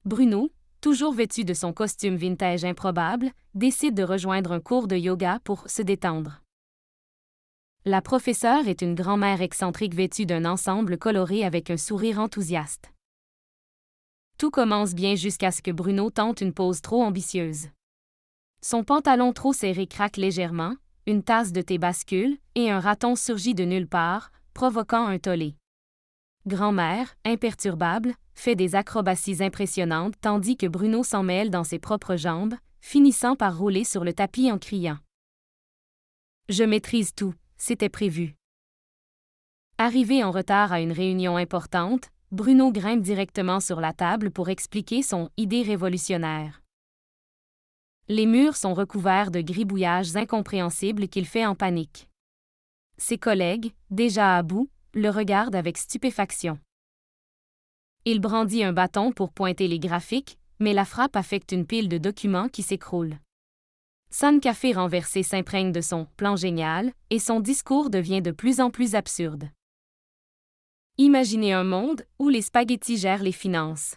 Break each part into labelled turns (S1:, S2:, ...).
S1: Bruno, toujours vêtu de son costume vintage improbable, décide de rejoindre un cours de yoga pour se détendre. La professeure est une grand-mère excentrique vêtue d'un ensemble coloré avec un sourire enthousiaste. Tout commence bien jusqu'à ce que Bruno tente une pose trop ambitieuse. Son pantalon trop serré craque légèrement, une tasse de thé bascule, et un raton surgit de nulle part, provoquant un tollé. Grand-mère, imperturbable, fait des acrobaties impressionnantes tandis que Bruno s'en mêle dans ses propres jambes, finissant par rouler sur le tapis en criant. Je maîtrise tout, c'était prévu. Arrivé en retard à une réunion importante, Bruno grimpe directement sur la table pour expliquer son idée révolutionnaire. Les murs sont recouverts de gribouillages incompréhensibles qu'il fait en panique. Ses collègues, déjà à bout, le regardent avec stupéfaction. Il brandit un bâton pour pointer les graphiques, mais la frappe affecte une pile de documents qui s'écroule. Son café renversé s'imprègne de son « plan génial » et son discours devient de plus en plus absurde. Imaginez un monde où les spaghettis gèrent les finances.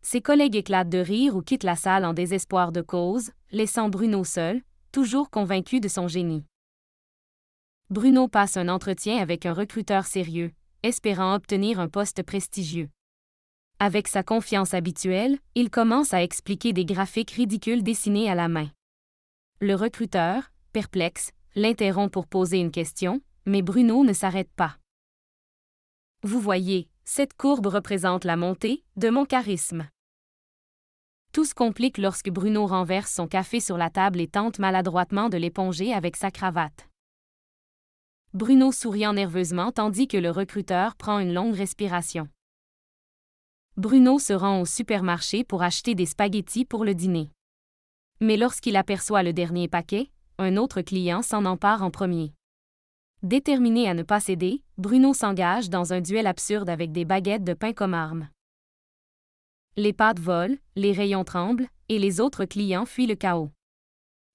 S1: Ses collègues éclatent de rire ou quittent la salle en désespoir de cause, laissant Bruno seul, toujours convaincu de son génie. Bruno passe un entretien avec un recruteur sérieux, espérant obtenir un poste prestigieux. Avec sa confiance habituelle, il commence à expliquer des graphiques ridicules dessinés à la main. Le recruteur, perplexe, l'interrompt pour poser une question, mais Bruno ne s'arrête pas. Vous voyez, cette courbe représente la montée de mon charisme. Tout se complique lorsque Bruno renverse son café sur la table et tente maladroitement de l'éponger avec sa cravate. Bruno souriant nerveusement tandis que le recruteur prend une longue respiration. Bruno se rend au supermarché pour acheter des spaghettis pour le dîner. Mais lorsqu'il aperçoit le dernier paquet, un autre client s'en empare en premier. Déterminé à ne pas céder, Bruno s'engage dans un duel absurde avec des baguettes de pain comme arme. Les pâtes volent, les rayons tremblent, et les autres clients fuient le chaos.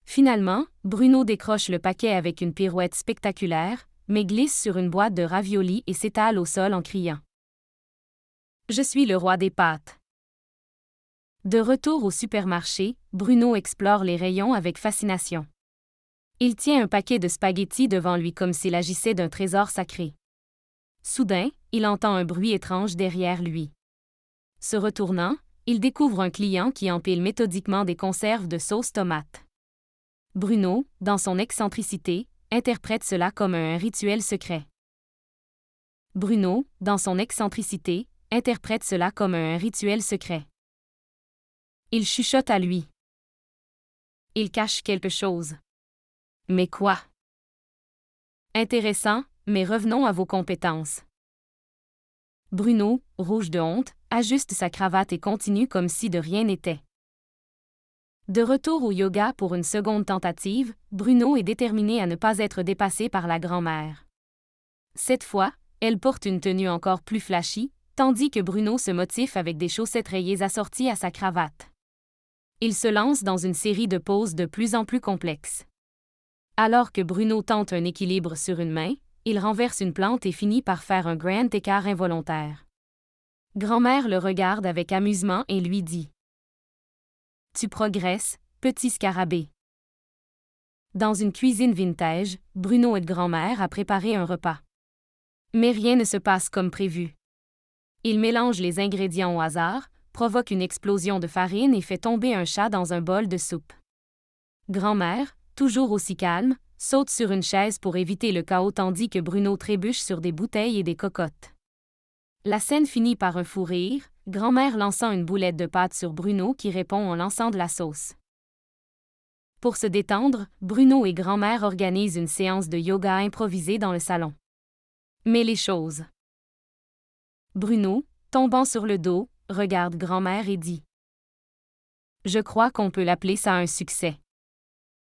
S1: Finalement, Bruno décroche le paquet avec une pirouette spectaculaire, mais glisse sur une boîte de raviolis et s'étale au sol en criant. Je suis le roi des pâtes. De retour au supermarché, Bruno explore les rayons avec fascination. Il tient un paquet de spaghettis devant lui comme s'il agissait d'un trésor sacré. Soudain, il entend un bruit étrange derrière lui. Se retournant, il découvre un client qui empile méthodiquement des conserves de sauce tomate. Bruno, dans son excentricité, interprète cela comme un rituel secret. Bruno, dans son excentricité, interprète cela comme un rituel secret. Il chuchote à lui. Il cache quelque chose. Mais quoi? Intéressant, mais revenons à vos compétences. Bruno, rouge de honte, ajuste sa cravate et continue comme si de rien n'était. De retour au yoga pour une seconde tentative, Bruno est déterminé à ne pas être dépassé par la grand-mère. Cette fois, elle porte une tenue encore plus flashy, tandis que Bruno se motive avec des chaussettes rayées assorties à sa cravate. Il se lance dans une série de poses de plus en plus complexes. Alors que Bruno tente un équilibre sur une main, il renverse une plante et finit par faire un grand écart involontaire. Grand-mère le regarde avec amusement et lui dit « Tu progresses, petit scarabée. » Dans une cuisine vintage, Bruno aide grand-mère à préparer un repas. Mais rien ne se passe comme prévu. Il mélange les ingrédients au hasard, provoque une explosion de farine et fait tomber un chat dans un bol de soupe. Grand-mère, toujours aussi calme, saute sur une chaise pour éviter le chaos tandis que Bruno trébuche sur des bouteilles et des cocottes. La scène finit par un fou rire, grand-mère lançant une boulette de pâte sur Bruno qui répond en lançant de la sauce. Pour se détendre, Bruno et grand-mère organisent une séance de yoga improvisée dans le salon. Mais les choses. Bruno, tombant sur le dos, regarde grand-mère et dit « Je crois qu'on peut l'appeler ça un succès. »